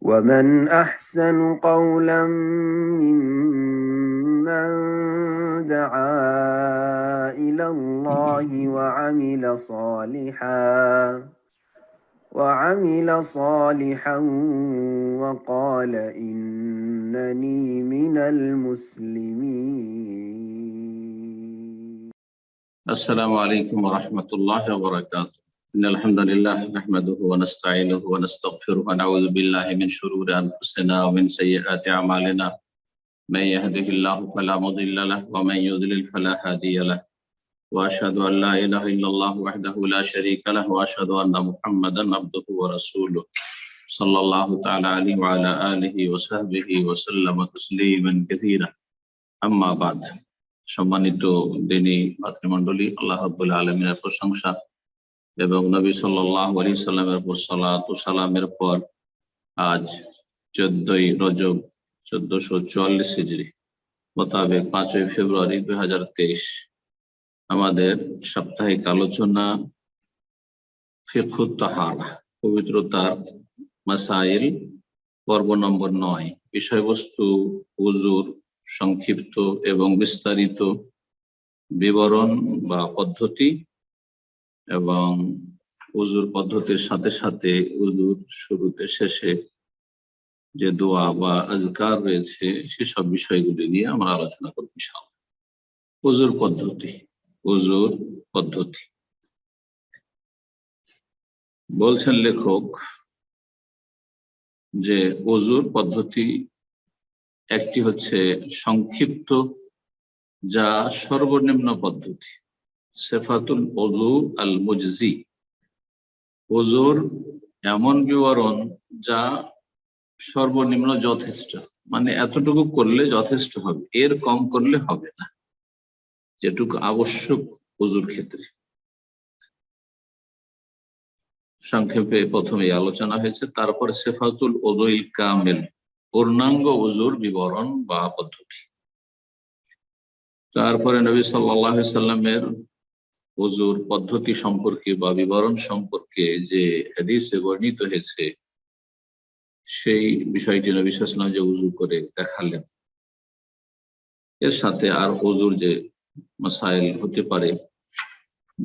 ومن أحسن قولا ممن دعا إلى الله وعمل صالحا وقال إنني من المسلمين. السلام عليكم ورحمة الله وبركاته. إن الحمد لله نحمده ونستعينه ونستغفره ونعوذ بالله من شرور أنفسنا ومن سيئات أعمالنا من يهده الله فلا مضل له ومن يضلل فلا هادي له وأشهد أن لا إله إلا الله وحده لا شريك له وأشهد أن محمدا عبده ورسوله صلى الله تعالى عليه وعلى آله وصحبه وسلم تسليما كثيرا أما بعد। সম্মানিত দিনী মাতৃমণ্ডলী, আল্লাহ রাব্বুল আলামিনের প্রশংসা এবং নবী সাল্লাল্লাহু আলাইহি সাল্লামের উপর সালাত ও সালামের পর আজ 14ই রজব 1444 হিজরি মোতাবেক 5ই ফেব্রুয়ারি 2023 আমাদের সাপ্তাহিক আলোচনা ফিকহুত তাহারা, পবিত্রতার মাসাইল, পর্ব নম্বর 9। বিষয়বস্তু ওযুর সংক্ষিপ্ত এবং বিস্তারিত বিবরণ বা পদ্ধতি এবং ওযুর পদ্ধতির সাথে সাথে ওযুর শুরুতে শেষে যে দোয়া বা আজকার রয়েছে সেসব বিষয়গুলি নিয়ে আমরা আলোচনা করব ইনশাআল্লাহ। ওযুর পদ্ধতি বলছেন লেখক যে ওযুর পদ্ধতি একটি হচ্ছে সংক্ষিপ্ত, যা সর্বনিম্ন পদ্ধতি, সিফাতুল ওযু আল মুজজি, ওযুর এমন বিবরণ যা সর্বনিম্ন যথেষ্ট, মানে এতটুকু করলে যথেষ্ট হবে, এর কম করলে হবে না, যেটুকু আবশ্যক ওযুর ক্ষেত্রে। সংক্ষেপে প্রথমে আলোচনা হয়েছে, তারপর সিফাতুল ওযুল কামিল, পূর্ণাঙ্গ ওযুর বিবরণ বা পদ্ধতি। তারপরে নবী সাল্লাল্লাহু আলাইহি সাল্লামের ওযুর পদ্ধতি সম্পর্কে বা বিবরণ সম্পর্কে যে হাদিসে বর্ণিত হয়েছে সেই বিষয়টি নবী সাল্লাল্লাহু আলাইহি সাল্লাম যে ওযু করে দেখালেন, এর সাথে আর ওযুর যে মাসাইল হতে পারে,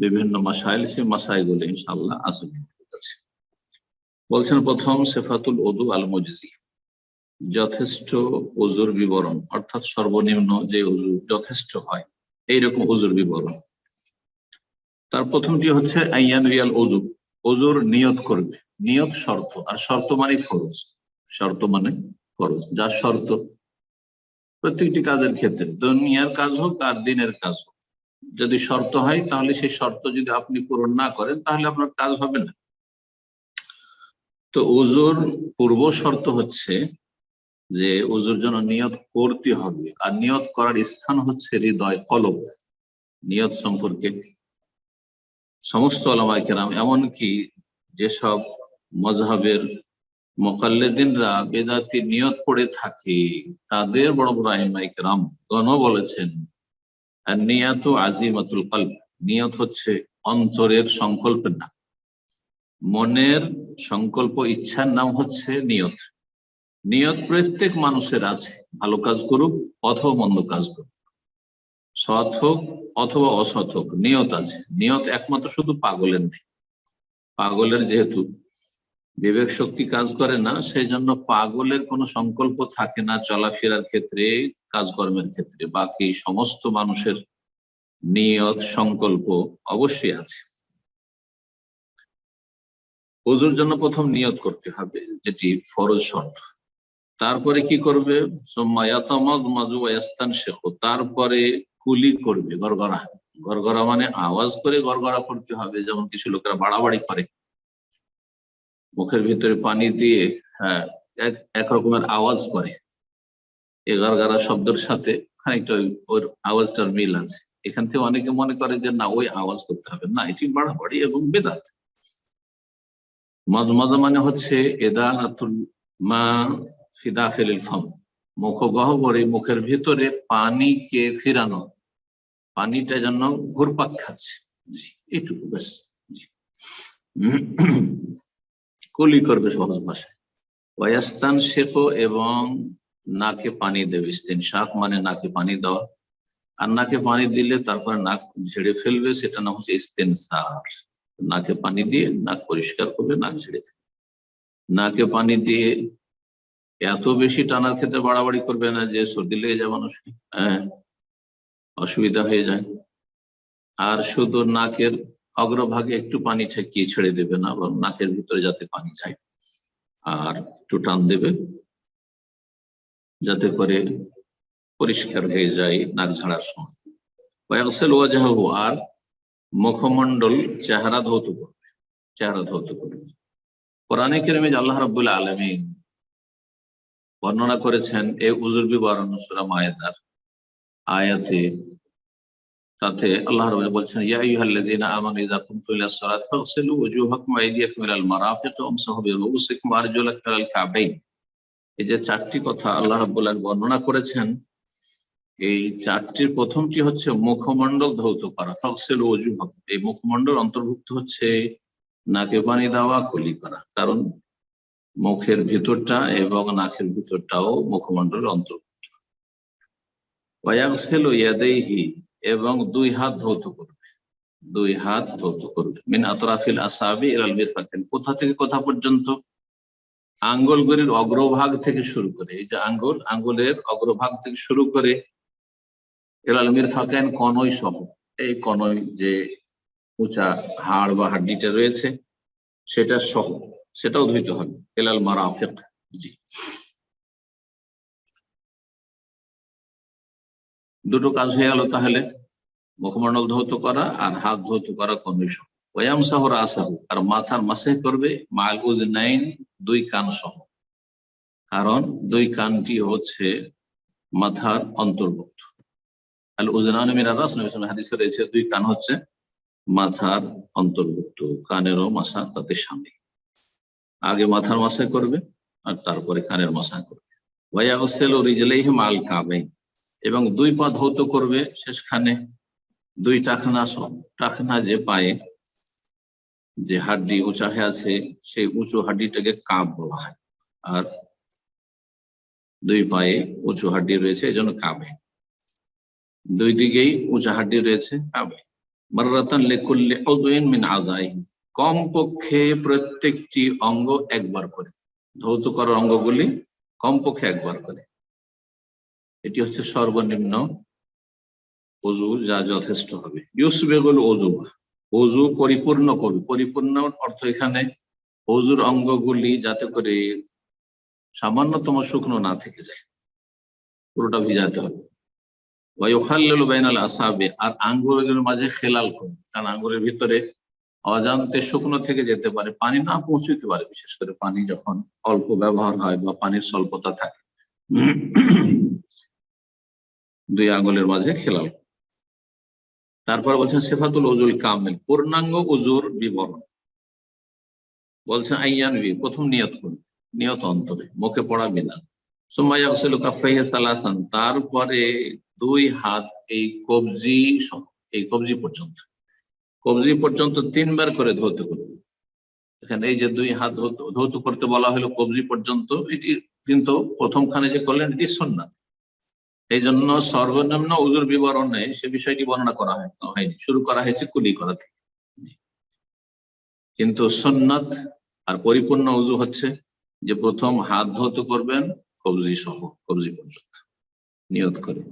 বিভিন্ন মাসাইল, সেই মাসাইলগুলো ইনশাআল্লাহ আসবে। বলছেন প্রথম সিফাতুল ওযু আল মুজজি, যথেষ্ট ওযুর বিবরণ, অর্থাৎ সর্বনিম্ন যে ওযু যথেষ্ট হয় এইরকম ওযুর বিবরণ। তার প্রথমটি হচ্ছে আইয়ানুয়াল ওযু, ওযুর নিয়ত করবে। নিয়ত শর্ত, আর শর্ত মানে ফরজ, শর্ত মানে ফরজ, যা শর্ত প্রত্যেকটি কাজের ক্ষেত্রে, দুনিয়ার কাজ হোক আর দিনের কাজ হোক, যদি শর্ত হয় তাহলে সেই শর্ত যদি আপনি পূরণ না করেন তাহলে আপনার কাজ হবে না। তো ওযুর পূর্ব শর্ত হচ্ছে যে ওযুর জন্য নিয়ত করতে হবে, আর নিয়ত করার স্থান হচ্ছে হৃদয়, কলব। নিয়ত সম্পর্কে সমস্ত উলামায়ে কেরাম, এমনকি যেসব মাযহাবের মুকাল্লিদিনরা বেদাতি নিয়ত পড়ে থাকে, তাদের বড় বড় আইম্মায়ে কেরাম গণ বলেছেন আন-নিয়াতু আজিমাতুল কলব, নিয়ত হচ্ছে অন্তরের সংকল্পের নাম, মনের সংকল্প, ইচ্ছার নাম হচ্ছে নিয়ত। নিয়ত প্রত্যেক মানুষের আছে, ভালো কাজ করুক অথবা মন্দ কাজ করুক, সৎ হোক অথবা অসৎ হোক, নিয়ত আছে। নিয়ত একমাত্র শুধু পাগলের নেই, পাগলের যেহেতু বিবেক শক্তি কাজ করে না, সেই জন্য পাগলের কোনো সংকল্প থাকে না চলাফেরার ক্ষেত্রে, কাজকর্মের ক্ষেত্রে। বাকি সমস্ত মানুষের নিয়ত সংকল্প অবশ্যই আছে। ওযুর জন্য প্রথম নিয়ত করতে হবে, যেটি ফরজ শর্ত। তারপরে কি করবে, তারপরে কুলি করবে, গড়গড়া। গড়গড়া মানে আওয়াজ করে গড়গড়া করতে হবে, যেমন কিছু লোকেরা বাড়াবাড়ি করে, মুখের ভিতরে পানি দিয়ে এক রকমের আওয়াজ করে, এই গড়গড়া শব্দের সাথে খানিকটা ওর আওয়াজটার মিল আছে। এখান থেকে অনেকে মনে করে যে না, ওই আওয়াজ করতে হবে না, এটি বাড়াবাড়ি এবং বেদাত। মাযমাযা মানে হচ্ছে ইদালাতুল মা ফি দাখিলিল ফাম, মুখগহ্বরে, মুখের ভিতরে পানিকে ফিরানো, পানিটা যেন ঘুরপাক খাচ্ছে, এইটুকু ব্যাস। কুলি করবে সহজ ভাষায়। ওয়াস্তান শেখো এবং নাকে পানি দেবে। ইস্তিনশাক মানে নাকে পানি দেওয়া, আর নাকে পানি দিলে তারপর নাক ঝেড়ে ফেলবে, সেটা নাম হচ্ছে ইস্তেনসার। নাকে পানি দিয়ে নাক পরিষ্কার করবে, নাক ঝেড়ে ফেলবে। নাকে পানি দিয়ে এত বেশি টানার ক্ষেত্রে বাড়াবাড়ি করবে না যে সর্দি লেগে যায় মানুষকে, হ্যাঁ অসুবিধা হয়ে যায়। আর শুধু নাকের অগ্রভাগে একটু পানি ঠেকিয়ে ছেড়ে দেবে না, বরং নাকের ভিতরে যাতে পানি যায়, আর একটু টান দেবে যাতে করে পরিষ্কার হয়ে যায় নাক ঝাড়ার সময়। আর মুখমণ্ডল চেহারা ধৌত করবে, চেহারা ধৌত করবে। কোরআনে কারিমে আল্লাহ রাব্বুল আলামিন বর্ণনা করেছেন এই উযুর বিবরণ সূরা মায়েদার আয়াতে, তাতে আল্লাহ রাব্বুল বলছেন ইয়া আইয়ুহাল্লাযীনা আমানু ইযা কুমতুম ইলাস সালাতি ফাগসিলু ওয়ুজুহাকুম ওয়া আইদিয়াকুম ইলাল মারাফিক ওয়ামসাহু বিরুউসিকুম ওয়া আরজুলাকুম ইলাল কাবাইন। এই যে চারটি কথা আল্লাহ রাব্বুল আলামিন বর্ণনা করেছেন, এই চারটির প্রথমটি হচ্ছে মুখমণ্ডল ধৌত করা। ফাগসিলু ওয়ুজুহাকুম, এই মুখমণ্ডল অন্তর্ভুক্ত হচ্ছে নাকে পানি দেওয়া, কুলি করা, কারণ মুখের ভিতরটা এবং নাকের ভিতরটাও মুখমণ্ডলের অন্তর্ভুক্ত। ওয়াগসিলু ইয়াদাইহি, এবং দুই হাত ধৌত করবে, দুই হাত ধৌত করবে। মিন আতরাফিল আসাবি ইলাল মিরফাকাইন, কোথা থেকে কোথা পর্যন্ত? আঙ্গুলগুলির অগ্রভাগ থেকে শুরু করে, এই যে আঙ্গুল, আঙ্গুলের অগ্রভাগ থেকে শুরু করে ইলাল মিরফাকাইন, কনই সহ, এই কনই যে উঁচা হাড় বা হাড্ডিটা রয়েছে সেটা সহ, সেটাও ধুইতে হবে। ইলাল মারাফিক, জি, দুটো কাজ হয়ে গেল তাহলে, মুখমণ্ডল ধৌত করা আর হাত ধৌত করা কনই সহ। ওয়ামসাহু রাসাহু, আর মাথার মাসাহ করবে, মাল উযনাইন, দুই কান সহ, কারণ দুই কানটি হচ্ছে মাথার অন্তর্ভুক্ত। আল উযনানু মিনার রাস, নবী সাল্লাল্লাহু আলাইহি ওয়াসাল্লাম হাদিসে রয়েছে দুই কান হচ্ছে মাথার অন্তর্ভুক্ত, কানেরও মাসা তাতে শামিল। আগে মাথার মাসাহ করবে আর তারপরে কানের মাসাহ করবে। ওয়াগসিলু রিজলাইহি মাল কাবাইন, এবং দুই পা ধৌত করবে শেষখানে, দুই টাকনা সহ। টাকনা যে পায়ে যে হাড্ডি উঁচা হয়ে আছে, সেই উঁচু হাড্ডিটাকে কাব বলা হয়, আর দুই পায়ে উঁচু হাড্ডি রয়েছে এই জন্য কাবে, দুই দিকেই উঁচা হাড্ডি রয়েছে কাবে। মাররাতান লিকুল্লি উযউইন মিন আযাইহি, কমপক্ষে প্রত্যেকটি অঙ্গ একবার করে, ধৌত করার অঙ্গগুলি কমপক্ষে একবার করে। এটি হচ্ছে সর্বনিম্ন ওযু, যা যথেষ্ট হবে। ইউসবিগুল ওযু, ওযু পরিপূর্ণ করবে। পরিপূর্ণ অর্থ এখানে ওযুর অঙ্গগুলি যাতে করে সামান্যতম শুকনো না থেকে যায়, পুরোটা ভিজাতে হবে। ওয়ায়ুখাল্লিলু বাইনাল আসাবি, আর আঙ্গুলের মাঝে খেলাল করবে, কারণ আঙ্গুলের ভিতরে অজান্তে শুকনো থেকে যেতে পারে, পানি না পৌঁছতে পারে, বিশেষ করে পানি যখন অল্প ব্যবহার হয় বা পানির স্বল্পতা থাকে, দুই আঙ্গুলের মাঝে খেলাল। তারপর বলছেন সিফাতুল উযুল কামিল, পূর্ণাঙ্গ উযুর বিবরণ। বলছেন আইয়ানবি, প্রথম নিয়ত করবে, নিয়ত অন্তরে, মুখে পড়া বিনা। সুম্মা ইয়াগসিলু কাফাইহি সালাসান, তারপরে দুই হাত এই কবজি সহ, এই কবজি পর্যন্ত, কবজি পর্যন্ত তিনবার করে ধৌত করবে। এখানে এই যে দুই হাত ধৌত করতে বলা হলো কবজি পর্যন্ত, এটি কিন্তু প্রথমখানে যে করলেন এটি সুন্নাত, এই জন্য সর্বনিম্ন উযুর বিবরণে সে বিষয়টি বর্ণনা করা হয়নি, শুরু করা হয়েছে কুলি করা থেকে। কিন্তু সুন্নাত আর পরিপূর্ণ উযু হচ্ছে যে প্রথম হাত ধৌত করবেন কবজি সহ, কবজি পর্যন্ত নিয়ত করে।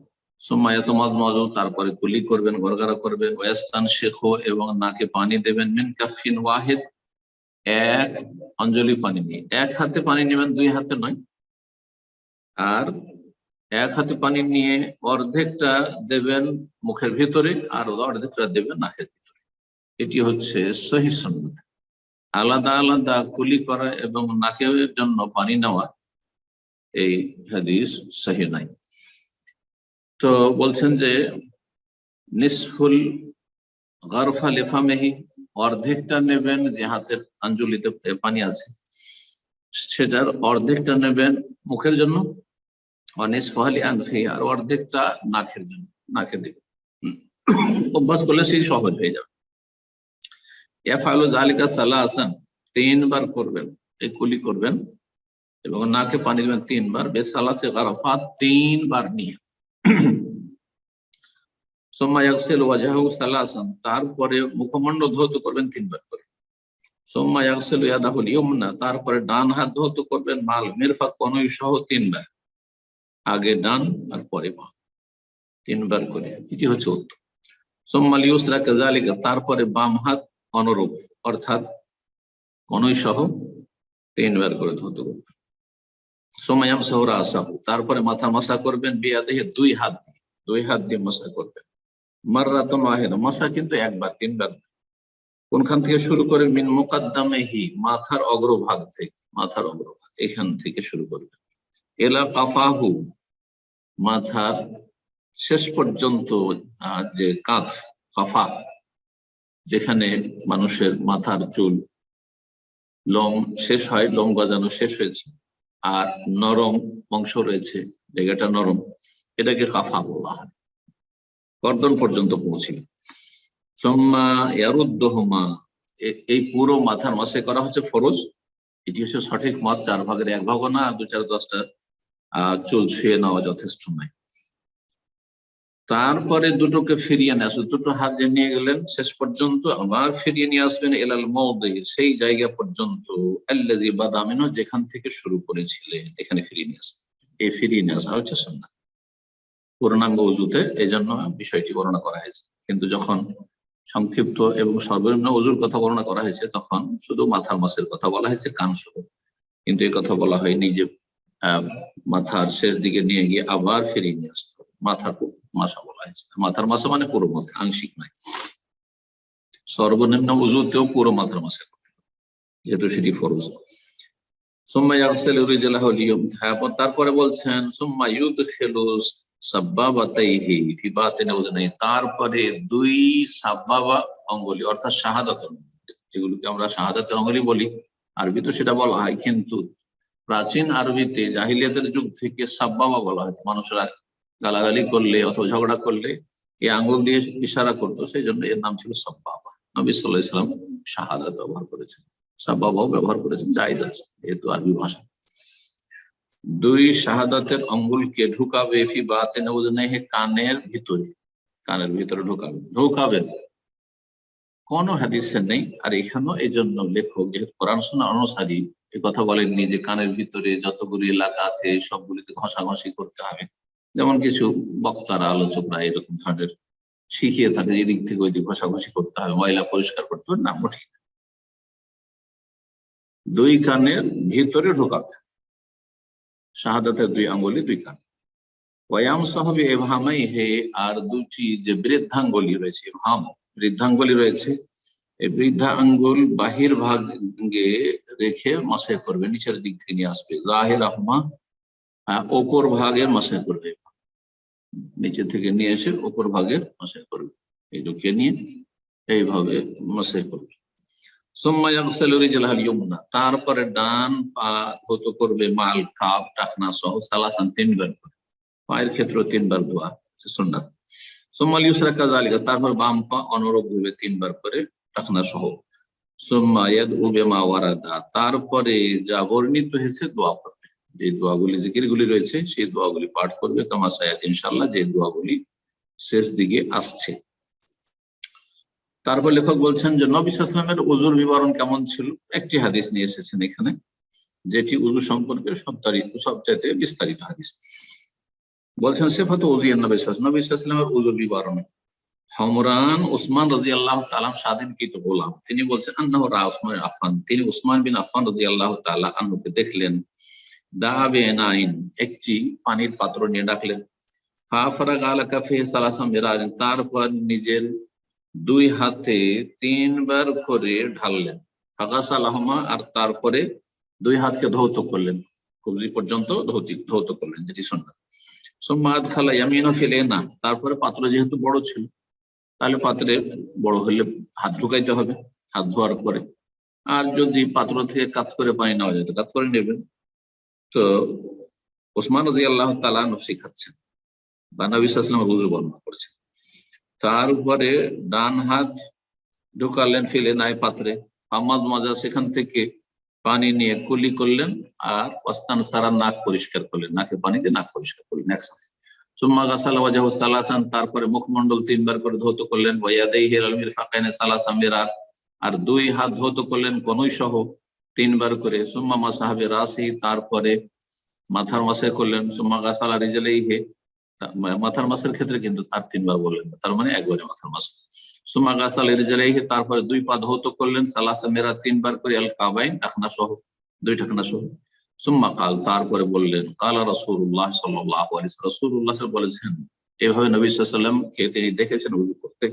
তারপরে কুলি করবেন, গড়গড়া করবেন। ওয়াস্তানশিখু, এবং নাকে পানি দেবেন। মিন কাফিন ওয়াহিদ, এক অঞ্জলি পানি নিয়ে, এক হাতে পানি নেবেন, দুই হাতে নয়। আর এক হাতে পানি নিয়ে অর্ধেকটা দেবেন মুখের ভিতরে আর অর্ধেকটা দেবেন নাকের ভিতরে। এটি হচ্ছে সহিহ সুন্নাত। আলাদা আলাদা কুলি করা এবং নাকের জন্য পানি নেওয়া, এই হাদিস সহিহ নাই। তো বলছেন যে নিসফুল গারফা লিফামিহি, অর্ধেকটা নেবেন, যে হাতের আঞ্জলিতে পানি আছে সেটার অর্ধেকটা নেবেন মুখের জন্য, অনিসফালি আনফি, আর অর্ধেকটা নাকের জন্য, নাকে দেবেন। অভ্যাস করলে সেই সহজ হয়ে যাবে। ইয়াফআলু যালিকা সালাসান, তিনবার করবেন, এই কুলি করবেন। এবং নাকে পানি দেবেন 3 বার, বেসালাসে গারাফাত 3 বার নিয়ে। সুম্মা ইয়াগসিলু ওয়াজহাহু সালাসান, তারপরে মুখমণ্ডল ধৌত করবেন 3 বার করে। সুম্মা ইয়াগসিলু ইয়াদাহুল ইয়ুমনা, তারপরে ডান হাত ধৌত করবেন মাল মিরফাক কনুই সহ 3 বার, আগে ডান আর পরে বাম 3 বার করে। এটি হচ্ছে উত্তর। সুম্মা লিউসরা কাযালিকা, তারপরে বাম হাত অনুরূপ অর্থাৎ কনুই সহ 3 বার করে ধৌত করবেন। সুম্মা ইয়ামসাহু রাসাহু, তারপরে মাথা মাসা করবেন বিয়াদিহি, 2 হাত দিয়ে মাসা করবেন। মাররাতুন ওয়াহিদা, মাসা কিন্তু একবার, 3 বার। কোনখান থেকে শুরু করে? মিন মুকাদ্দামিহি, মাথার অগ্রভাগ থেকে, মাথার অগ্রভাগ এখান থেকে শুরু করবেন। এলা কাফাহু, মাথার শেষ পর্যন্ত, যে কাঁধ কাফা, যেখানে মানুষের মাথার চুল লোম শেষ হয়, লোম গজানো শেষ হয়েছে, আর নরম অংশ রয়েছে, জায়গাটা নরম, এটাকে কাফা বলা হয়। গর্দন পর্যন্ত পৌঁছিল। সুম্মা ইয়ারুদ্দুহুমা, এই পুরো মাথার মাসে করা হচ্ছে ফরজ। এটি হচ্ছে সঠিক মত, 4 ভাগের 1 ভাগও না, 2-4-10টা চুল ছুঁয়ে নেওয়া যথেষ্ট নয়। তারপরে দুটোকে ফিরিয়ে নিয়ে আসবেন, দুটো হাত যে নিয়ে গেলেন শেষ পর্যন্ত, আবার ফিরিয়ে নিয়ে আসবেন এলাল মাওদি, সেই জায়গা পর্যন্ত, আল্লাযী বাদা মিনহু, যেখান থেকে শুরু করেছিলেন এখানে ফিরিয়ে নিয়ে আসবেন। এই ফিরিয়ে নিয়ে আসা হচ্ছে সুন্নাত পূর্ণাঙ্গ ওযুতে, এই জন্য বিষয়টি বর্ণনা করা হয়েছে। কিন্তু যখন সংক্ষিপ্ত এবং সর্বনিম্ন ওযুর কথা বর্ণনা করা হয়েছে তখন শুধু মাথার মাসের কথা বলা হয়েছে, কান সহ। কিন্তু এই কথা বলা হয়নি যে মাথার শেষ দিকে নিয়ে গিয়ে আবার ফিরিয়ে নিয়ে আসতে হবে। মাথার মাসা বলা হয়েছে, মাথার মাসা মানে পুরো মাথা, আংশিক নয়। সর্বনিম্ন ওযুতেও পুরো মাথার মাসা করতে হবে, যেহেতু সেটি ফরজ। সুম্মা ইয়াগসিলু রিজলাহু লিয়ুমনা, তারপরে বলছেন সুম্মা ইউদখিলু সাব্বাবাতাইহি ফি বাতিনি উযুনাইহি, তারপরে 2 সাব্বাবা আঙ্গুলি অর্থাৎ শাহাদাত আঙ্গুলি, যেগুলোকে আমরা শাহাদাতের আঙ্গুলি বলি, আরবি তো সেটা বলা হয়, কিন্তু প্রাচীন আরবিতে জাহিলিয়াতের যুগ থেকে সাব্বাবা বলা হয়। মানুষরা গালাগালি করলে অথবা ঝগড়া করলে এই আঙ্গুল দিয়ে ইশারা করতো, সেই জন্য এর নাম ছিল সাব্বাবা। নবী সাল্লাল্লাহু আলাইহি ওয়াসাল্লাম শাহাদাত ব্যবহার করেছেন, সাব্বাবাও ব্যবহার করেছেন, জায়েজ আছে যেহেতু আরবি ভাষা। 2 শাহাদাতের আঙ্গুলকে ঢুকাবে ফি বাতিনি উযুনাইহি, কানের ভিতরে ঢুকাবেন। কোন হাদিসে নেই, আর এখানেও এই জন্য লেখক যেহেতু কোরআন সুন্নাহ অনুসারী, এই কথা বলেননি যে কানের ভিতরে যতগুলি এলাকা আছে সবগুলিতে ঘষাঘষি করতে হবে। যেমন কিছু বক্তারা, আলোচকরা এরকম ধরনের শিখিয়ে থাকে, এদিক থেকে ওই দিক ঘষাঘষি করতে হবে, ময়লা পরিষ্কার করতে হবে, না মোটেই না। 2 কানের ভিতরে ঢোকাবে, শাহাদাতের 2 আঙ্গুলি 2 কান। ওয়ায়ামসাহু বিইবহামাইহি, আর 2টি যে বৃদ্ধাঙ্গুলি রয়েছে, ইবহাম বৃদ্ধাঙ্গুলি রয়েছে, এই বৃদ্ধা আঙ্গুল বাহির ভাগে রেখে মাসে করবে, নিচের দিক থেকে নিয়ে আসবে। যাহিরাহুমা, ওপর ভাগের মাসে করবে, নিচে থেকে নিয়ে এসে ওপর ভাগের মাসে করবে, এই ঢুকিয়ে নিয়ে এইভাবে মাসে করবে। সুম্মা ইয়াগসিলু রিজলাহুল ইয়ুমনা, তারপরে ডান পা ধৌত করবে মাল কাব, টাকনা সহ, সালাসান 3 বার করে। পায়ের ক্ষেত্রে 3 বার দোয়া সুন্নাত। সুম্মা লিউসরা কাযালিকা, তারপর বাম পা অনুরূপ ভাবে 3 বার করে, টাকনা সহ। সুম্মা ইয়াদউ বিমা ওয়ারাদা, তারপরে যা বর্ণিত হয়েছে দোয়া করবে, যে দোয়াগুলি জিকিরগুলি রয়েছে সেই দোয়াগুলি পাঠ করবে, কামা সায়াত ইনশাআল্লাহ, যে দোয়াগুলি শেষ দিকে আসছে। তারপর লেখক বলছেন যে নবী সাল্লাল্লাহু আলাইহি ওয়াসাল্লামের ওযুর বিবরণ কেমন ছিল। একটি হাদিস নিয়ে এসেছেন এখানে, যেটি ওযু সম্পর্কে সবচাইতে বিস্তারিত হাদিস। বলছেন সিফাতু ওযুন নবী সাল্লাল্লাহু আলাইহি ওয়াসাল্লামের ওযুর বিবরণ। হমরান উসমান রাদিয়াল্লাহু তাআলা স্বাধীনকৃত গোলাম, তিনি বলছেন আন্নাহু রা উসমান আফফান, তিনি উসমান বিন আফফান রাদিয়াল্লাহু তাআলা আনহুকে দেখলেন, দাবে নাইন, একটি পানির পাত্র নিয়ে ডাকলেন। ফাফরাগা আলা কাফিহি সালাসা মিরারান, তারপর নিজের 2 হাতে 3 বার করে ঢাললেন। ফাগাসালাহুমা, আর তারপরে 2 হাতকে ধৌত করলেন, কবজি পর্যন্ত ধৌত করলেন, যেটি সুন্নাত। সুম্মা আদখালা ইয়ামিনাহু ফিল ইনা, তারপরে পাত্র যেহেতু বড় ছিল, তাহলে পাত্রে বড় হলে হাত ঢুকাইতে হবে হাত ধোয়ার পরে। আর যদি পাত্র থেকে কাত করে পানি নেওয়া যায় তো কাত করে নেবেন। তো ওসমান রাদিয়াল্লাহু তাআলা আনহু শিখাচ্ছেন বা নবী সাল্লাল্লাহু আলাইহি ওয়াসাল্লাম ওযু বর্ণনা করছেন। তার উপরে ডান হাত ঢুকালেন ফিলে নাই পাত্রে, ফামাদ মাজা, সেখান থেকে পানি নিয়ে কুলি করলেন, আর ওয়াস্তান সারা নাক পরিষ্কার করলেন, নাকে পানি দিয়ে নাক পরিষ্কার করলেন একসাথে। সুম্মা গাসালা ওয়াজহু সালাসান, তারপরে মুখমণ্ডল 3 বার করে ধৌত করলেন। ওয়ায়াদাইহি ইলাল মিরফাকাইনি সালাসান মিরার, আর 2 হাত ধৌত করলেন কনুই সহ 3 বার করে। সুম্মা মাসাহা বিরাসি, তারপরে মাথার মাসে করলেন। সুম্মা গাসালা রিজলাইহি, মাথার মাসের ক্ষেত্রে কিন্তু তার 3 বার বললেন, তার মানে একবারে মাথার মাস। সুম্মা গাসালা রিজলাইহি, তারপরে 2 পা ধৌত করলেন। সালাসা মিরার 3 বার করে, আল কাবাইন, টাকনা সহ, 2 টাকনা সহ। সুম্মা কাল, তারপরে বললেন, কালা রাসূলুল্লাহ সাল্লাল্লাহু আলাইহি ওয়াসাল্লাম, রাসূলুল্লাহ বলেছেন, এভাবে নবী সাল্লাল্লাহু আলাইহি ওয়াসাল্লামকে তিনি দেখেছেন ওযু করতে,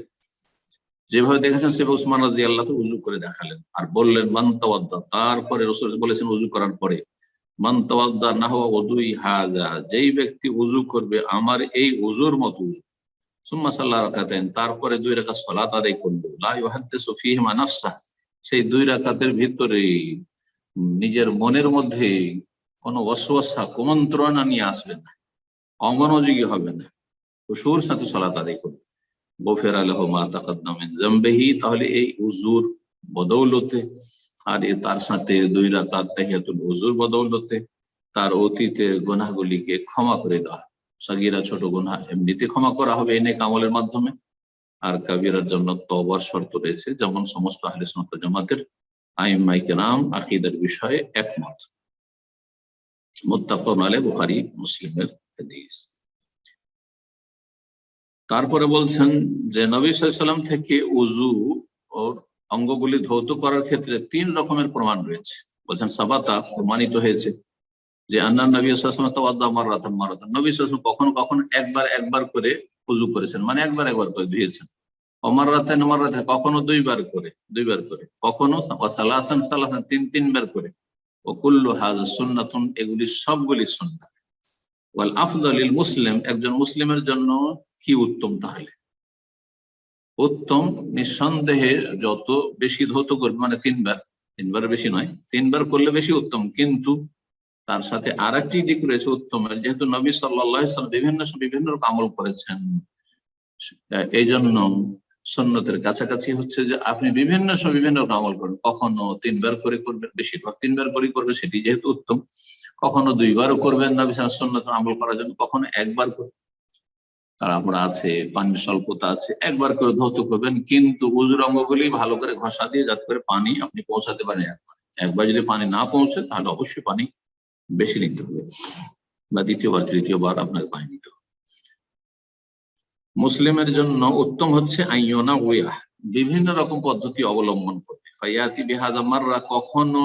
যেভাবে দেখেছেন সেভাবে উসমান রাদিয়াল্লাহু তাআলা ওযু করে দেখালেন। আর বললেন মান তাওয়াদ্দা, তারপরে রাসূল বলেছেন ওযু করার পরে, মান তাওয়াদ্দা নাহওয়া উযুই হাযা, যেই ব্যক্তি ওযু করবে আমার এই ওযুর মতো ওযু। সুম্মা সাল্লা রাকাতাইন, তারপরে 2 রাকাত সালাত আদায় করবে। লা ইউহাদ্দিসু ফীহিমা নাফসা, সেই 2 রাকাতের ভিতরে নিজের মনের মধ্যে কোনো ওয়াসওয়াসা, কুমন্ত্রণা নিয়ে আসবে না, অমনোযোগী হবে না, খুশুর সাথে সালাত আদায় করবে। গফিরা লাহু মা তাকাদ্দামা মিন যামবিহি, তাহলে এই উযুর বদৌলতে আর তার সাথে 2 রাকাত তাহিয়াতুল উযুর বদৌলতে তার অতীতের গুনাহগুলিকে ক্ষমা করে দেওয়া। সাগীরা ছোট গুনাহ এমনিতে ক্ষমা করা হবে এই নেক আমলের মাধ্যমে, আর কাবীরার জন্য তওবার শর্ত রয়েছে, যেমন সমস্ত আহলে সুন্নাত ওয়াল জামাতের আইম্মায়ে কেরাম আকীদার বিষয়ে একমত। মুত্তাফাকুন আলাইহি, বুখারী মুসলিমের হাদিস। তারপরে বলছেন যে নবী সাল্লাল্লাহু আলাইহি ওয়াসাল্লাম থেকে উযু ও অঙ্গগুলি ধৌত করার ক্ষেত্রে 3 রকমের প্রমাণ রয়েছে। বলছেন সাবাতা, প্রমাণিত হয়েছে যে আন্নান নবী সাল্লাল্লাহু আলাইহি ওয়াসাল্লাম তাওয়াদ্দা মাররাতান মাররাতান, নবী সাল্লাল্লাহু আলাইহি ওয়াসাল্লাম কখনো কখনো একবার করে উযু করেছেন, মানে একবার করে ধুয়েছেন। মাররাতান মাররাতান, কখনো 2 বার করে, কখনো সালাসান সালাসান, 3 বার করে। ও কুল্লু হাযা সুন্নাতুন, এগুলি সবগুলি সুন্নাত। ওয়াল আফদাল লিল মুসলিম, একজন মুসলিমের জন্য কি উত্তম, তাহলে উত্তম নিঃসন্দেহে যত বেশি ধৌত করবে, মানে 3 বার বেশি নয়, 3 বার করলে বেশি উত্তম। কিন্তু তার সাথে আরেকটি দিক রয়েছে উত্তমের, যেহেতু নবী সাল্লাল্লাহু আলাইহি ওয়াসাল্লাম বিভিন্ন রকম আমল করেছেন, এই জন্য সুন্নতের কাছাকাছি হচ্ছে যে আপনি বিভিন্ন সময় বিভিন্ন রকম আমল করবেন। কখনো 3 বার করে করবেন, বেশিরভাগ 3 বার করে করবেন, সেটি যেহেতু উত্তম। কখনো 2 বারও করবেন নবী সাল্লাল্লাহু আলাইহি ওয়াসাল্লাম সুন্নত আমল করার জন্য, কখনো 1 বার করবেন। তারপর আছে পানির স্বল্পতা আছে, 1 বার করে ধৌত করবেন, কিন্তু উযুর অঙ্গগুলি ভালো করে ঘষা দিয়ে যাতে করে পানি আপনি পৌঁছাতে পারেন। একবার যদি পানি না পৌঁছে তাহলে অবশ্যই পানি বেশি নিতে হবে, বা দ্বিতীয়বার তৃতীয়বার আপনাকে পানি নিতে হবে। মুসলিমের জন্য উত্তম হচ্ছে আইয়ুনা উইয়া, বিভিন্ন রকম পদ্ধতি অবলম্বন করবে। ফায়াতি বিহাযা মাররা, কখনো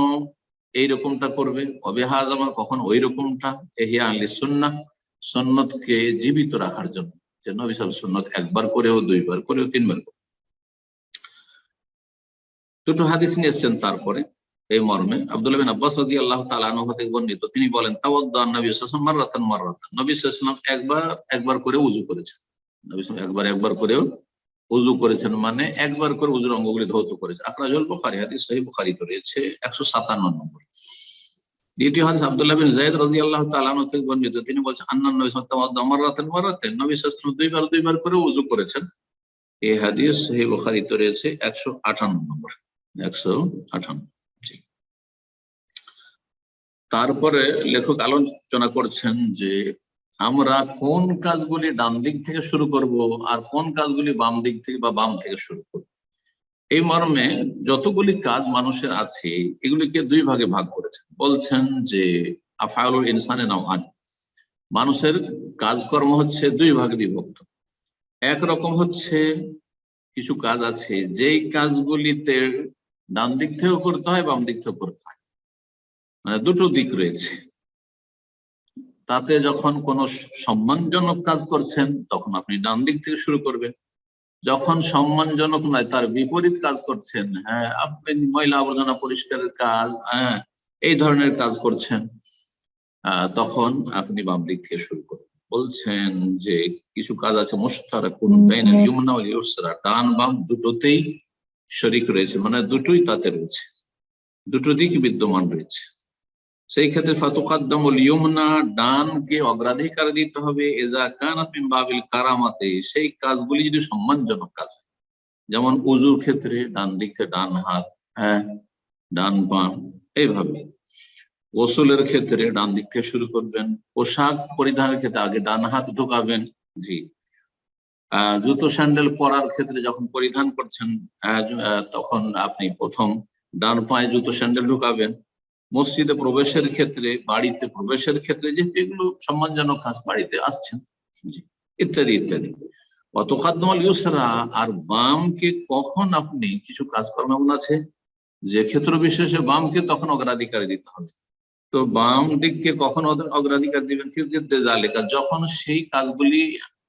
এইরকমটা করবে, অবিহাযা মার, কখনো ওই রকমটা। ইহইয়া লিসুন্নাহ, সুন্নতকে জীবিত রাখার জন্য, যে নবী সাল্লাল্লাহু আলাইহি ওয়াসাল্লাম সুন্নত 1 বার করেও, 2 বার করেও, 3 বার করেও। 2টো হাদিস নিয়ে এসেছেন তারপরে এই মর্মে। আব্দুল্লাহ বিন আব্বাস রাদিয়াল্লাহু তাআলা আনহু থেকে বর্ণিত, তিনি বলেন তাওয়াদ্দা নবী সাল্লাল্লাহু আলাইহি ওয়াসাল্লাম মাররাতান মাররাতান, নবী সাল্লাল্লাহু আলাইহি ওয়াসাল্লাম একবার করে উযু করেছেন। নবী সাল্লাল্লাহু আলাইহি ওয়াসাল্লাম একবার করেও উযু করেছেন, মানে 1 বার করে উযুর অঙ্গগুলি ধৌত করেছেন। আখরাজুল বুখারী, হাদিস সহিহ বুখারীতে রয়েছে 157 নম্বর। দ্বিতীয় হাদিস আব্দুল্লাহ বিন যায়েদ রাদিয়াল্লাহু তাআলা আনহু থেকে বর্ণিত, তিনি বলেছেন আন্নান নবী সাল্লাল্লাহু আলাইহি ওয়াসাল্লাম তাওয়াদ্দা মাররাতান মাররাতান, নবী সাল্লাল্লাহু আলাইহি ওয়াসাল্লাম 2 বার করে উযু করেছেন। এই হাদিস সহিহ বুখারীতে রয়েছে 158 নম্বর। 158। তারপরে লেখক আলোচনা করছেন যে আমরা কোন কাজগুলি ডান দিক থেকে শুরু করব আর কোন কাজগুলি বাম দিক থেকে বা বাম থেকে শুরু করব। এই মর্মে যতগুলি কাজ মানুষের আছে এগুলিকে 2 ভাগে ভাগ করেছেন। বলছেন যে আফআলুল ইনসানে নাওআন, মানুষের কাজকর্ম হচ্ছে 2 ভাগে বিভক্ত। একরকম হচ্ছে কিছু কাজ আছে যেই কাজগুলিতে ডান দিক থেকেও করতে হয়, বাম দিক থেকেও করতে হয়, মানে 2টো দিক রয়েছে। তাতে যখন কোন সম্মানজনক কাজ করছেন তখন আপনি ডান দিক থেকে শুরু করবেন, যখন সম্মানজনক নয় তার বিপরীত কাজ করছেন, হ্যাঁ আপনি ময়লা আবর্জনা পরিষ্কারের কাজ, হ্যাঁ এই ধরনের কাজ করছেন, তখন আপনি বাম দিক থেকে শুরু করবেন। বলছেন যে কিছু কাজ আছে মুশতারাকুন বাইনাল ইউমনা ওয়াল ইউসরা, ডান বাম দুটোতেই শরীক রয়েছে, মানে দুটোই তাতে রয়েছে, 2টো দিক বিদ্যমান রয়েছে। সেই ক্ষেত্রে ফাতুকাদ্দামুল ইউমনা, ডানকে অগ্রাধিকার দিতে হবে। ইযা কানাত মিন বাবিল কারামাতে, সেই কাজগুলি যদি সম্মানজনক কাজ হয়, যেমন উযুর ক্ষেত্রে ডান দিকে ডান হাত, হ্যাঁ ডান পা, এইভাবে গোসলের ক্ষেত্রে ডান দিক থেকে শুরু করবেন। পোশাক পরিধানের ক্ষেত্রে আগে ডান হাত ঢোকাবেন। জি। জুতো স্যান্ডেল পরার ক্ষেত্রে যখন পরিধান করছেন তখন আপনি প্রথম ডান পায়ে জুতো স্যান্ডেল ঢুকাবেন। মসজিদে প্রবেশের ক্ষেত্রে, বাড়িতে প্রবেশের ক্ষেত্রে, যেহেতু এগুলো সম্মানজনক কাজ, বাড়িতে আসছেন, ইত্যাদি ইত্যাদি। অতখাদ্দমাল ইউসরা, আর বামকে কখন আপনি কিছু কাজকর্ম এমন আছে যে ক্ষেত্র বিশেষে বামকে তখন অগ্রাধিকার দিতে হবে। তো বাম দিককে কখন অগ্রাধিকার দিবেন? ফিরতে জালেকা, যখন সেই কাজগুলি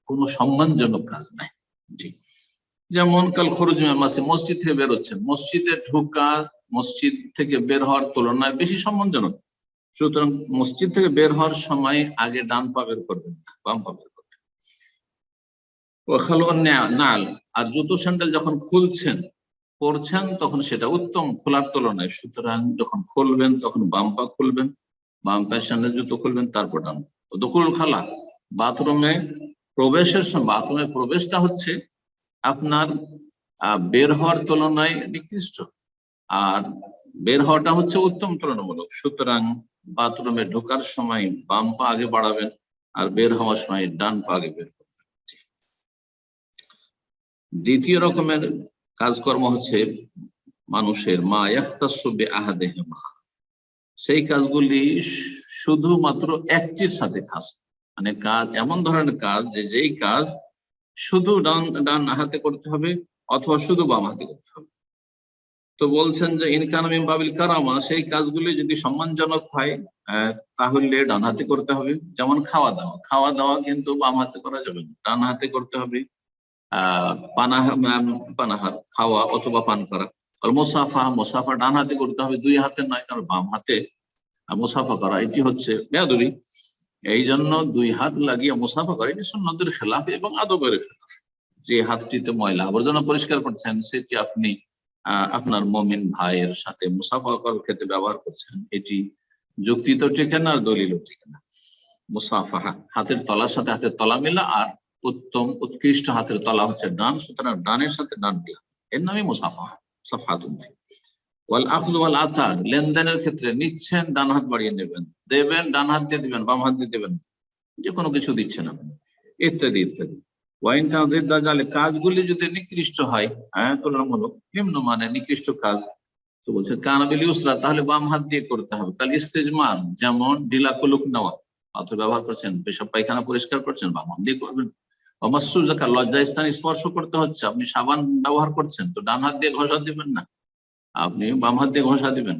কোনো সম্মানজনক কাজ নাই। জি। যেমন কাল খরুজ মসজিদ থেকে বের হচ্ছেন, মসজিদে ঢোকা মসজিদ থেকে বের হওয়ার তুলনায় বেশি সম্মানজনক। সুতরাং মসজিদ থেকে বের হওয়ার সময় আগে ডান পা বের করবেন না, বাম পা বের করবেন। নাল, আর জুতো স্যান্ডেল যখন খুলছেন পরছেন তখন সেটা উত্তম খোলার তুলনায়। সুতরাং যখন খুলবেন তখন বাম পা খুলবেন, বাম পায়ের সামনে জুতো খুলবেন, তারপর ডান। দখুল খালা, বাথরুমে প্রবেশের সময়, বাথরুমে প্রবেশটা হচ্ছে আপনার বের হওয়ার তুলনায় নিকৃষ্ট, আর বের হওয়াটা হচ্ছে উত্তম তুলনামূলক। সুতরাং বাথরুমে ঢোকার সময় বাম পা আগে বাড়াবেন, আর বের হওয়ার সময় ডান পা আগে বের করবেন। দ্বিতীয় রকমের কাজকর্ম হচ্ছে মানুষের মা ইয়াখতাসু বিআহাদিহিমা, সেই কাজগুলি শুধুমাত্র একটির সাথে খাস, মানে কাজ এমন ধরনের কাজ যেই কাজ শুধু ডান হাতে করতে হবে অথবা শুধু বাম হাতে করতে হবে। তো বলছেন যে ইনকানা মিন বাবিল কারামা, সেই কাজগুলি যদি সম্মানজনক হয় তাহলে ডান হাতে করতে হবে। যেমন খাওয়া দাওয়া, খাওয়া দাওয়া কিন্তু বাম হাতে করা যাবে না, ডান হাতে করতে হবে। পানাহার খাওয়া অথবা পান করা। আর মোসাফা ডান হাতে করতে হবে, দুই হাতে নয়, কারণ বাম হাতে মোসাফা করা এটি হচ্ছে বেয়াদবি। এই জন্য দুই হাত লাগিয়ে মোসাফা করা এটি সুন্নতের খেলাফ এবং আদবের খেলাফ। যে হাতটিতে ময়লা আবর্জনা পরিষ্কার করছেন সেটি আপনি আপনার মুমিন ভাইয়ের সাথে মুসাফা করার ক্ষেত্রে ব্যবহার করছেন, এটি যুক্তি তো টেকে না আর দলিলও টেকে না। মুসাফাহা, হাতের তলার সাথে হাতের তলা মেলা, আর উত্তম উৎকৃষ্ট হাতের তলা হচ্ছে ডান, সুতরাং ডানের সাথে ডান মেলা, এর নামই মুসাফাহা, সাফাতুন। ওয়াল আখযু ওয়াল আতা, লেনদেনের ক্ষেত্রে নিচ্ছেন ডান হাত বাড়িয়ে নেবেন, দেবেন ডান হাত দিয়ে দিবেন, বাম হাত দিয়ে দেবেন, যে কোনো কিছু দিচ্ছেন আপনি, ইত্যাদি ইত্যাদি। ওয়াইন কাজে, কাজগুলি যদি নিকৃষ্ট হয়, তুলনামূলক নিম্ন মানে নিকৃষ্ট কাজ, তো বলছে কানাবিল ইউসরা, তাহলে বাম হাত দিয়ে করতে হবে। কাল ইস্তেজমার, যেমন ঢিলা কুলুক নেওয়া, পাথর ব্যবহার করছেন, পেশাব পায়খানা পরিষ্কার করছেন, বাম হাত দিয়ে করবেন। অমাসুজাকা, লজ্জাস্থান স্পর্শ করতে হচ্ছে, আপনি সাবান ব্যবহার করছেন, তো ডান হাত দিয়ে ঘষা দিবেন না, আপনি বাম হাত দিয়ে ঘষা দিবেন।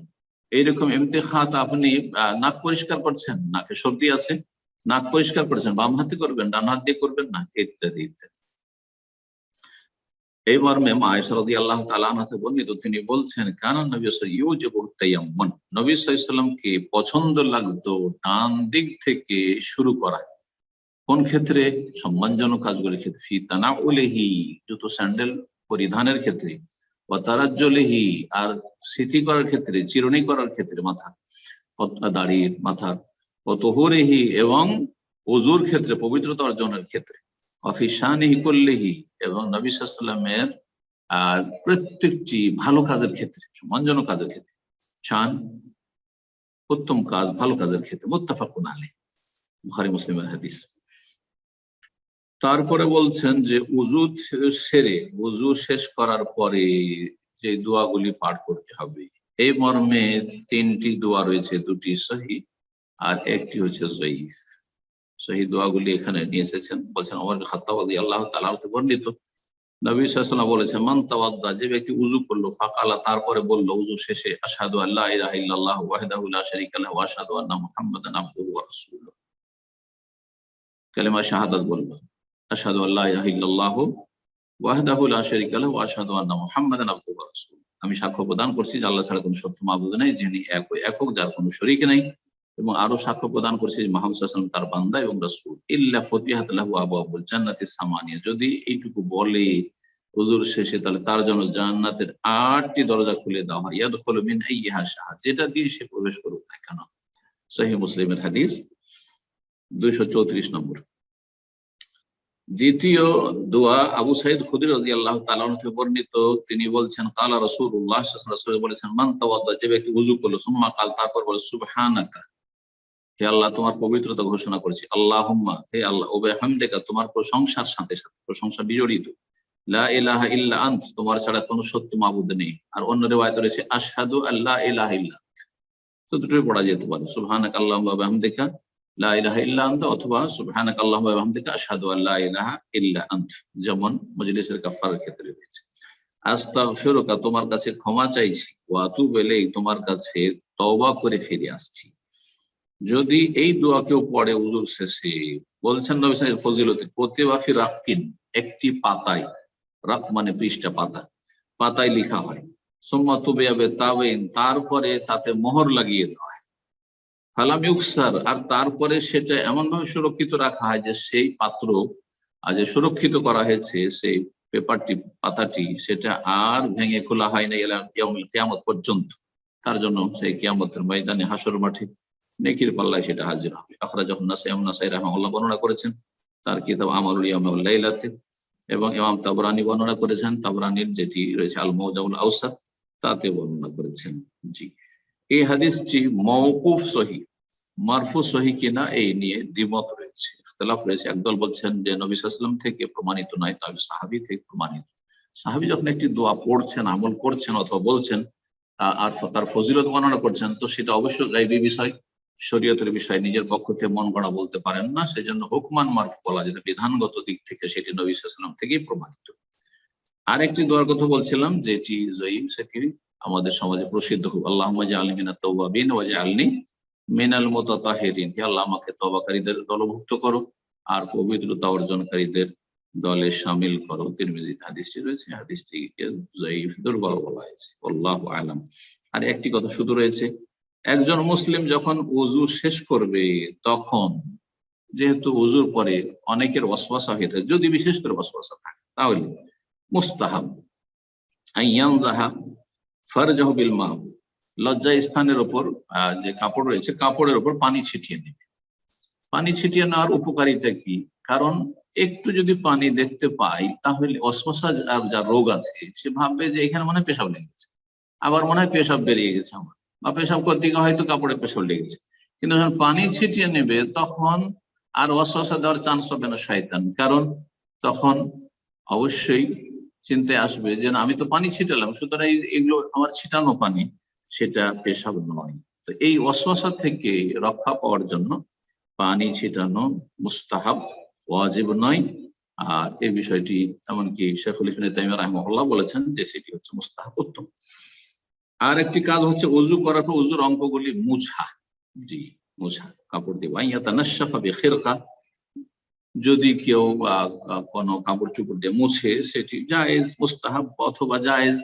এইরকম ইমতিখাত, আপনি নাক পরিষ্কার করছেন, নাকে সর্দি আছে, নাক পরিষ্কার করছেন, বাম হাতে করবেন, ডান হাত দিয়ে করবেন না, ইত্যাদি ইত্যাদি। এই মর্মে আয়েশা রাদিয়াল্লাহু তাআলা আনহা থেকে বর্ণিত, তিনি বলছেন কানা নবী ইউজিবু তায়াম্মুন, নবী সাল্লাল্লাহু আলাইহি ওয়াসাল্লামকে পছন্দ লাগতো ডান দিক থেকে শুরু করা। কোন ক্ষেত্রে? সম্মানজনক কাজগুলির ক্ষেত্রে। ফি তানাউলিহি, জুতো স্যান্ডেল পরিধানের ক্ষেত্রে, ওয়া তারাজ্জুলিহি, আর সিথি করার ক্ষেত্রে, চিরুনি করার ক্ষেত্রে, মাথা দাড়ির মাথার, ও তুহুরিহি, এবং ওযুর ক্ষেত্রে, পবিত্রতা অর্জনের ক্ষেত্রে, অফিসানিহি কুল্লিহি, এবং নবী সাল্লাল্লাহু আলাইহি ওয়াসাল্লামের প্রত্যেকটি ভালো কাজের ক্ষেত্রে, সম্মানজনক কাজের ক্ষেত্রে, শান উত্তম কাজ, ভালো কাজের ক্ষেত্রে। মুত্তাফাকুন আলাইহি, বুখারী মুসলিমের হাদিস। তারপরে বলছেন যে উযু সেরে, উযু শেষ করার পরে যে দোয়াগুলি পাঠ করতে হবে, এই মর্মে তিনটি দোয়া রয়েছে, দুটি সহিহ আর একটি হচ্ছে যঈফ। সহিহ দোয়াগুলি এখানে নিয়ে এসেছেন, বলছেন ওমর বিন খাত্তাব রাদিয়াল্লাহু তাআলা থেকে বর্ণিত, নবী সাল্লাল্লাহু আলাইহি ওয়াসাল্লাম বলেছেন মান তাওয়াদ্দা, যে ব্যক্তি উযু করলো, ফাকালা, তারপরে বলল উযু শেষে, আশহাদু আল্লা ইলাহা ইল্লাল্লাহু ওয়াহদাহু লা শারীকা লাহু ওয়া আশহাদু আন্না মুহাম্মাদান আবদুহু ওয়া রাসূলুহু, কালিমা শাহাদাত বলল, আশহাদু আল্লা ইলাহা ইল্লাল্লাহু ওয়াহদাহু লা শারীকা লাহু ওয়া আশহাদু আন্না মুহাম্মাদান আবদুহু ওয়া রাসূলুহু, আমি সাক্ষ্য প্রদান করছি যে আল্লাহ ছাড়া কোনো সত্য মাবুদ নেই, যিনি একক, যার কোনো শরীক নেই, এবং আরো সাক্ষ্য প্রদান করছি যে মুহাম্মদ সাল্লাল্লাহু আলাইহি ওয়াসাল্লাম তার বান্দা এবং রাসূল। ইল্লা ফুতিহাত লাহু আবওয়াবুল জান্নাতিস সামানিয়া, যদি এইটুকু বলে হুজুর শেষে, তাহলে তার জন্য জান্নাতের 8টি দরজা খুলে দেওয়া হয়, ইয়াদখুলু মিন আইয়িহা শাআ, যেটা দিয়ে সে প্রবেশ করুক না কেন। সহিহ মুসলিমের হাদিস 234 নম্বর। দ্বিতীয় দোয়া আবু সাইদ খুদরি রাদিয়াল্লাহু তাআলা আনহু থেকে বর্ণিত, তিনি বলছেন কালা রাসূলুল্লাহ সাল্লাল্লাহু আলাইহি ওয়াসাল্লাম বলেছেন মান তাওয়াদ্দা, যে ব্যক্তি ওযু করলো, সুম্মা কাল, তারপর বলে সুবহানাকা, হে আল্লাহ তোমার পবিত্রতা ঘোষণা করেছি, আল্লাহুম্মা, হে আল্লাহ, ও বিহামদিকা, তোমার প্রশংসার সাথে সাথে, প্রশংসা বিজড়িত, লা ইলাহা ইল্লা আন্ত, তোমার ছাড়া কোনো সত্য মাবুদ নেই। আর অন্য রিওয়ায়াতে রয়েছে আশহাদু আল্লা ইলাহা ইল্লা, তো দুটোই পড়া যেতে পারে, সুবহানাকা আল্লাহুম্মা ওয়া বিহামদিকা লা ইলাহা ইল্লা আনতা অথবা সুবহানাকা আল্লাহুম্মা ওয়া বিহামদিকা আশহাদু আল্লা ইলাহা ইল্লা আন্ত, যেমন মজলিসের কাফারার ক্ষেত্রে রয়েছে। আস্তাগফিরুকা, তোমার কাছে ক্ষমা চাইছি, ওয়া আতুবু ইলাইক, তোমার কাছে তওবা করে ফিরে আসছি। যদি এই দোয়া কেউ পড়ে উযুর শেষে, বলছেন নবী সাল্লাল্লাহু আলাইহি ওয়াসাল্লাম ফজিলতে, কুতিবা ফি রাক্কিন, একটি পাতায়, রাক মানে পৃষ্ঠা, পাতা, পাতায় লেখা হয়, সুম্মা তুবিয়া বিতাবিন, তারপরে তাতে মোহর লাগিয়ে দেওয়া হয়, ফালাম ইউকসার, আর তারপরে সেটা এমন ভাবে সুরক্ষিত রাখা হয় যে সেই পাত্র যে সুরক্ষিত করা হয়েছে, সেই পেপারটি, পাতাটি, সেটা আর ভেঙে খোলা হয় না ইলা ইয়াউমিল কিয়ামত পর্যন্ত। তার জন্য সেই কিয়ামতের ময়দানে, হাসর মাঠে নেকির পাল্লায় সেটা হাজির হবে। আখরাজাহু নাসাই রাহিমাহুল্লাহ বর্ণনা করেছেন তার কিতাব আমালুল ইয়াউমি ওয়াল লাইলাতে, এবং ইমাম তাবরানী বর্ণনা করেছেন, তাবরানীর যেটি রয়েছে আল মুজাউল আওসাত, তাতে বর্ণনা করেছেন। জি, এই হাদিসটি মওকুফ সহিহ, মারফু সহিহ কিনা এই নিয়ে দ্বিমত রয়েছে, ইখতিলাফ রয়েছে। একদল বলছেন যে নবী সাল্লাল্লাহু আলাইহি ওয়াসাল্লাম থেকে প্রমাণিত নয়, তবে সাহাবী থেকে প্রমাণিত। সাহাবী যখন একটি দোয়া পড়ছেন, আমল করছেন অথবা বলছেন, আর তার ফজিলত বর্ণনা করছেন, তো সেটা অবশ্যই গায়বী বিষয়, শরীয়তের বিষয়, নিজের পক্ষ থেকে মন গড়া বলতে পারেন না, সেজন্য হুকমান মারফু বলা, যেটা বিধানগত দিক থেকে সেটি নবী সাল্লাল্লাহু আলাইহি ওয়াসাল্লাম থেকেই প্রমাণিত। আরেকটি দোয়ার কথা বলছিলাম যেটি জয়ীফ, সেটি আমাদের সমাজে প্রসিদ্ধ খুব, আল্লাহুম্মা জাআলনি মিনাত তাওয়াবিন ওয়া জাআলনি মিনাল মুতাতাহিরিন, হে আল্লাহ আমাকে তওবাকারীদের দলভুক্ত করো আর পবিত্রতা অর্জনকারীদের দলে শামিল করো। তিরমিজিতে হাদিসটি রয়েছে, হাদিসটিকে জয়ীফ, দুর্বল বলা হয়েছে, আল্লাহু আ'লাম। আর একটি কথা শুধু রয়েছে, একজন মুসলিম যখন ওযু শেষ করবে, তখন যেহেতু ওযুর পরে অনেকের ওয়াসওয়াসা হয়ে থাকে, যদি বিশেষ করে ওয়াসওয়াসা থাকে, তাহলে মুস্তাহাব আইয়ানজাহা ফারজাহু বিল মা, লজ্জা স্থানের উপর যে কাপড় রয়েছে, কাপড়ের উপর পানি ছিটিয়ে নেবে। পানি ছিটিয়ে নেওয়ার উপকারিতা কি? কারণ একটু যদি পানি দেখতে পাই, তাহলে ওয়াসওয়াসা যা রোগ আছে, সে ভাববে যে এখানে মনে হয় পেশাব লেগেছে, আবার মনে হয় পেশাব বেরিয়ে গেছে আমার, বা পেশাব করতে গিয়ে হয়তো কাপড়ে পেশাব লেগেছে। কিন্তু যখন পানি ছিটিয়ে নেবে, তখন আর ওয়াসওয়াসা দেওয়ার চান্স পাবে না শয়তান, কারণ তখন অবশ্যই চিন্তায় আসবে যে না, আমি তো পানি ছিটালাম, সুতরাং এগুলো আমার ছিটানো পানি, সেটা পেশাব নয়। তো এই ওয়াসওয়াসা থেকে রক্ষা পাওয়ার জন্য পানি ছিটানো মুস্তাহাব, ওয়াজিব নয়। আর এই বিষয়টি এমনকি শেখুল ইসলাম ইবনে তাইমিয়া রাহিমাহুল্লাহ বলেছেন যে সেটি হচ্ছে মুস্তাহাব, উত্তম। আর একটি কাজ হচ্ছে ওযু করার পর ওযুর অঙ্গগুলি মুছা, জি মুছা, কাপড় দিয়ে, ওয়াইয়াতানাশশাফা বিখিরকা, যদি কেউ কোনো কাপড় চোপড় দিয়ে মুছে, সেটি জায়েজ, মুস্তাহাব অথবা জায়েজ,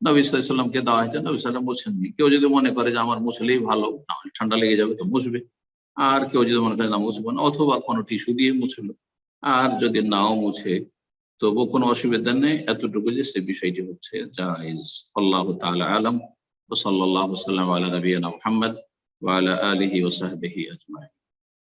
নবী সাল্লাল্লাহু আলাইহি ওয়াসাল্লামকে দেওয়া হয়েছে, নবী সাল্লাল্লাহু আলাইহি ওয়াসাল্লাম মুছেননি। কেউ যদি মনে করে যে আমার মুছলেই ভালো, নাহলে ঠান্ডা লেগে যাবে, তো মুছবে। আর কেউ যদি মনে করে না মুছবো না, অথবা কোনো টিস্যু দিয়ে মুছলো। আর যদি নাও মুছে, তবুও কোনো অসুবিধা নেই, এতটুকু যে সে বিষয়টি হচ্ছে জায়েজ। আল্লাহু তাআলা আ'লাম। ওয়া সাল্লাল্লাহু ওয়া সাল্লাম আলা নাবিয়িনা মুহাম্মদ ওয়া আলা আলিহি ওয়া সাহবিহি আজমাইন।